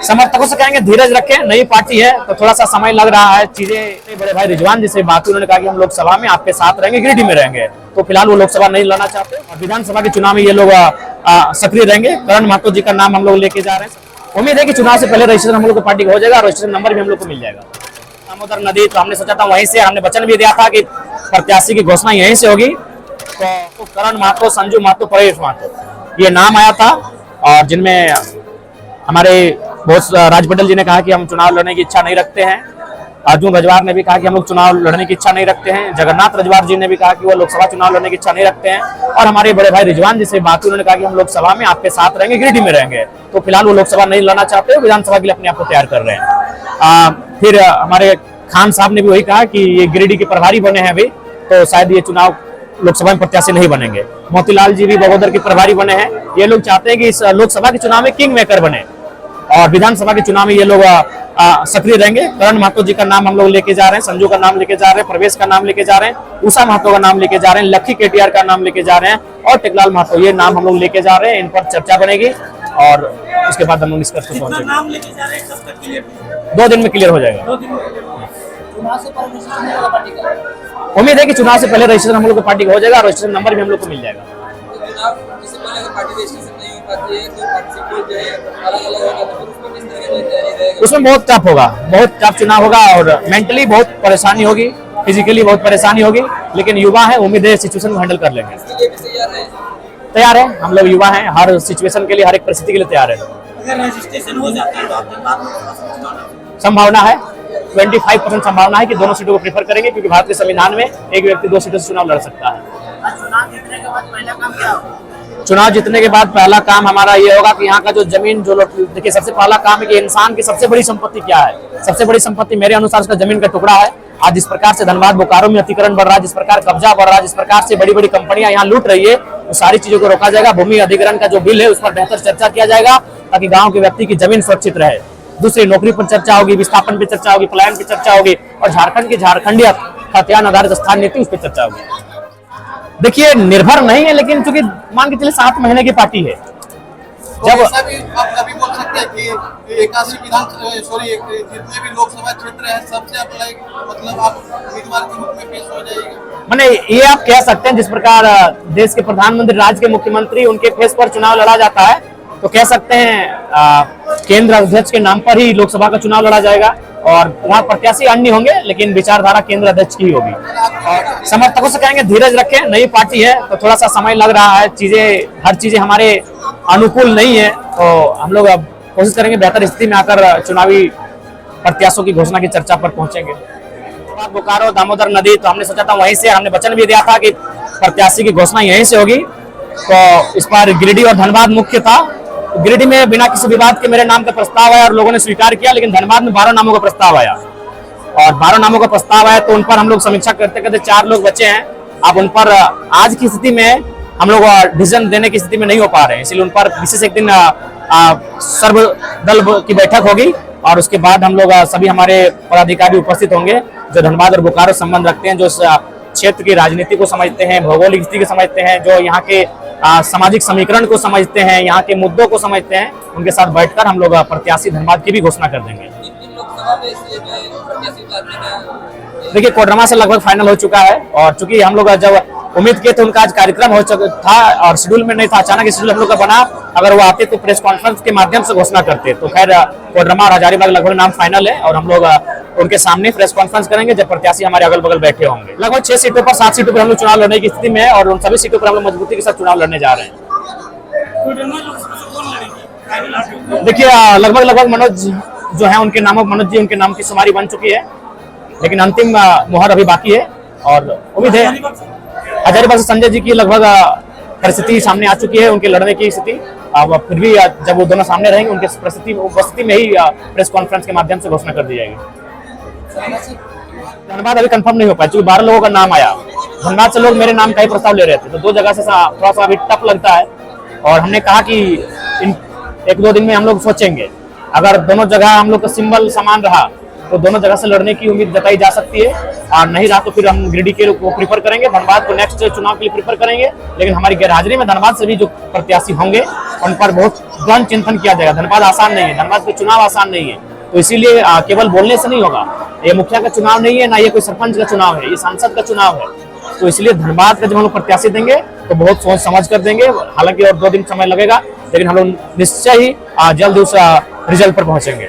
समर्थकों से कहेंगे धीरज रखें, नई पार्टी है तो थोड़ा सा समय लग रहा है। चीजें बड़े भाई रिजवान जी से बात, उन्होंने कहा कि हम लोकसभा में आपके साथ रहेंगे, गिरिडीह में रहेंगे, तो फिलहाल वो लोकसभा नहीं लड़ना चाहते और विधानसभा के चुनाव में ये लोग सक्रिय रहेंगे। करण महतो जी का नाम हम लोग लेके जा रहे हैं। उम्मीद है कि चुनाव से पहले रजिस्ट्रेशन हम लोग को पार्टी का हो जाएगा और रजिस्ट्रेशन नंबर भी हम लोग को मिल जाएगा। दामोदर नदी तो हमने सोचा था वहीं से, हमने वचन भी दिया था कि प्रत्याशी की घोषणा यहीं से होगी, तो करण महतो, संजू महतो, परेश महतो ये नाम आया था और जिनमें हमारे बहुत राज पटेल जी ने कहा कि हम चुनाव लड़ने की इच्छा नहीं रखते हैं। अर्जुन रजवार ने भी कहा कि हम लोग चुनाव लड़ने की इच्छा नहीं रखते हैं। जगन्नाथ रजवार जी ने भी कहा कि वो लोकसभा चुनाव लड़ने की इच्छा नहीं रखते हैं। और हमारे बड़े भाई रिजवान जी से बात, उन्होंने कहा कि हम लोकसभा में आपके साथ रहेंगे, गिरिडीह में रहेंगे, तो फिलहाल वो लोकसभा नहीं लड़ना चाहते, विधानसभा के लिए अपने आप को तैयार कर रहे हैं। फिर हमारे खान साहब ने भी वही कहा कि ये गिरिडीह के प्रभारी बने हैं अभी, तो शायद ये चुनाव लोकसभा में प्रत्याशी नहीं बनेंगे। मोतीलाल जी भी बगोदर के प्रभारी बने हैं। ये लोग चाहते हैं कि इस लोकसभा के चुनाव में किंग मेकर बने और विधानसभा के चुनाव में ये लोग सक्रिय रहेंगे। करण महतो जी का नाम हम लोग लेके जा रहे हैं, संजू का नाम लेके जा रहे हैं, प्रवेश का नाम लेके जा रहे हैं, उषा महतो का नाम लेके जा रहे हैं, लक्की केटीआर का नाम लेके जा रहे हैं और टेकलाल महतो, ये नाम हम लोग लेके जा रहे हैं। इन पर चर्चा बनेगी और उसके बाद हम लोग निष्कर्ष पे पहुंचेंगे। 2 दिन में क्लियर हो जाएगा। उम्मीद है कि चुनाव से पहले रजिस्ट्रेशन हम लोग को पार्टी का हो जाएगा और रजिस्ट्रेशन नंबर भी हम लोग को मिल जाएगा। उसमें बहुत टफ होगा, बहुत टफ चुनाव होगा और मेंटली बहुत परेशानी होगी, फिजिकली बहुत परेशानी होगी, लेकिन युवा है, उम्मीद है सिचुएशन को हैंडल कर लेंगे। तैयार है, हम लोग युवा हैं, हर सिचुएशन के लिए, हर एक परिस्थिति के लिए तैयार है। अगर रजिस्ट्रेशन हो जाता है तो संभावना है, 25% संभावना है कि दोनों सीटों को प्रेफर करेंगे, क्योंकि भारत के संविधान में एक व्यक्ति 2 सीटों से चुनाव लड़ सकता है। चुनाव जीतने के बाद पहला काम क्या होगा? चुनाव जीतने के बाद पहला काम हमारा ये होगा कि यहाँ का जो जमीन, जो लोग, देखिए सबसे पहला काम है कि इंसान की सबसे बड़ी संपत्ति क्या है। सबसे बड़ी संपत्ति मेरे अनुसार उसका जमीन का टुकड़ा है। आज जिस प्रकार से धनबाद बोकारो में अतिक्रमण बढ़ रहा है, जिस प्रकार कब्जा बढ़ रहा है, जिस प्रकार से बड़ी बड़ी कंपनियां यहाँ लूट रही है, वो सारी चीजों को रोका जाएगा। भूमि अधिग्रहण का जो बिल है उस पर बेहतर चर्चा किया जाएगा ताकि गाँव के व्यक्ति की जमीन सुरक्षित रहे। दूसरी, नौकरी पर चर्चा होगी, विस्थापन पर चर्चा होगी, पलायन पर चर्चा होगी और झारखंड की झारखंडीय खतियान आधारित स्थान नीति, उस पर चर्चा होगी। देखिए निर्भर नहीं है, लेकिन चूंकि मान के चलिए 7 महीने की पार्टी है, जब ऐसा भी आप कभी बोल सकते हैं कि 81 जितने भी लोकसभा क्षेत्र है सबसे मतलब आप उम्मीदवार के रूप में पेश हो जाएगा। माने ये आप कह सकते हैं, जिस प्रकार देश के प्रधानमंत्री, राज्य के मुख्यमंत्री, उनके फेस पर चुनाव लड़ा जाता है, तो कह सकते हैं केंद्र अध्यक्ष के नाम पर ही लोकसभा का चुनाव लड़ा जाएगा और वहाँ प्रत्याशी अन्य होंगे, लेकिन विचारधारा केंद्र अध्यक्ष की होगी। और समर्थकों से कहेंगे धीरज रखें, नई पार्टी है तो थोड़ा सा समय लग रहा है, हर चीजें हमारे अनुकूल नहीं है, तो हम लोग अब कोशिश करेंगे बेहतर स्थिति में आकर चुनावी प्रत्याशियों की घोषणा की चर्चा पर पहुंचेंगे। बोकारो, दामोदर नदी तो हमने सोचा था वहीं से, हमने वचन भी दिया था कि प्रत्याशी की घोषणा यहीं से होगी, तो इस पर गिरिडीह और धनबाद मुख्य था। गिरिडीह में बिना किसी विवाद के मेरे नाम का प्रस्ताव आया और लोगों ने स्वीकार किया, लेकिन धनबाद में 12 नामों का प्रस्ताव आया और 12 नामों का प्रस्ताव आया तो उन पर हम लोग समीक्षा करते करते 4 लोग बचे हैं। अब उन पर आज की स्थिति में हम लोग डिसीजन देने की स्थिति में नहीं हो पा रहे हैं, इसलिए उन पर विशेष एक दिन सर्वदल की बैठक होगी और उसके बाद हम लोग सभी हमारे पदाधिकारी उपस्थित होंगे जो धनबाद और बोकारो संबंध रखते हैं, जो क्षेत्र की राजनीति को समझते हैं, भौगोलिक स्थिति को समझते हैं, जो यहाँ के सामाजिक समीकरण को समझते हैं, यहाँ के मुद्दों को समझते हैं, उनके साथ बैठकर हम लोग प्रत्याशी धनबाद की भी घोषणा कर देंगे। देखिए कोडरमा से लगभग फाइनल हो चुका है और चूंकि हम लोग जब उम्मीद किए थे उनका आज कार्यक्रम हो चुका था और शेड्यूल में नहीं था, अचानक शेड्यूल हम लोग का बना। अगर वो आते तो प्रेस कॉन्फ्रेंस के माध्यम से घोषणा करते, तो खैर कोडरमा और हजारीबाग लगभग नाम फाइनल है और हम लोग उनके सामने प्रेस कॉन्फ्रेंस करेंगे जब प्रत्याशी हमारे अगल बगल बैठे होंगे। लगभग 6 सीटों पर 7 सीटों पर हम लोग चुनाव लड़ने की स्थिति में है और उन सभी सीटों पर हम लोग मजबूती के साथ चुनाव लड़ने जा रहे हैं। देखिए लगभग मनोज जो है उनके नाम, मनोज जी उनके नाम की शुमारी बन चुकी है, लेकिन अंतिम मुहर अभी बाकी है और उम्मीद है हजारीबाग से संजय जी की लगभग परिस्थिति सामने आ चुकी है, उनके लड़ने की स्थिति। अब फिर भी जब वो दोनों सामने रहेंगे उनके उपस्थिति में ही प्रेस कॉन्फ्रेंस के माध्यम से घोषणा कर दी जाएगी। धनबाद अभी कंफर्म नहीं हो पाया, क्योंकि 12 लोगों का नाम आया। धनबाद से लोग मेरे नाम का ही प्रस्ताव ले रहे थे, तो 2 जगह से थोड़ा सा अभी टफ लगता है और हमने कहा कि इन 1-2 दिन में हम लोग सोचेंगे। अगर दोनों जगह हम लोग का सिंबल समान रहा तो दोनों जगह से लड़ने की उम्मीद जताई जा सकती है और नहीं रहा तो फिर हम गिरिडीह के को प्रीफर करेंगे, धनबाद को नेक्स्ट चुनाव के लिए प्रीफर करेंगे। लेकिन हमारी गैरहाजिरी में धनबाद से भी जो प्रत्याशी होंगे उन पर बहुत गहन चिंतन किया जाएगा। धनबाद आसान नहीं है, धनबाद के चुनाव आसान नहीं है, तो इसीलिए केवल बोलने से नहीं होगा। ये मुखिया का चुनाव नहीं है, ना ये कोई सरपंच का चुनाव है, ये सांसद का चुनाव है। तो इसलिए धनबाद का जब हम लोग प्रत्याशी देंगे तो बहुत सोच समझ कर देंगे। हालांकि और 2 दिन समय लगेगा, लेकिन हम लोग निश्चय ही जल्द उस रिजल्ट पर पहुंचेंगे।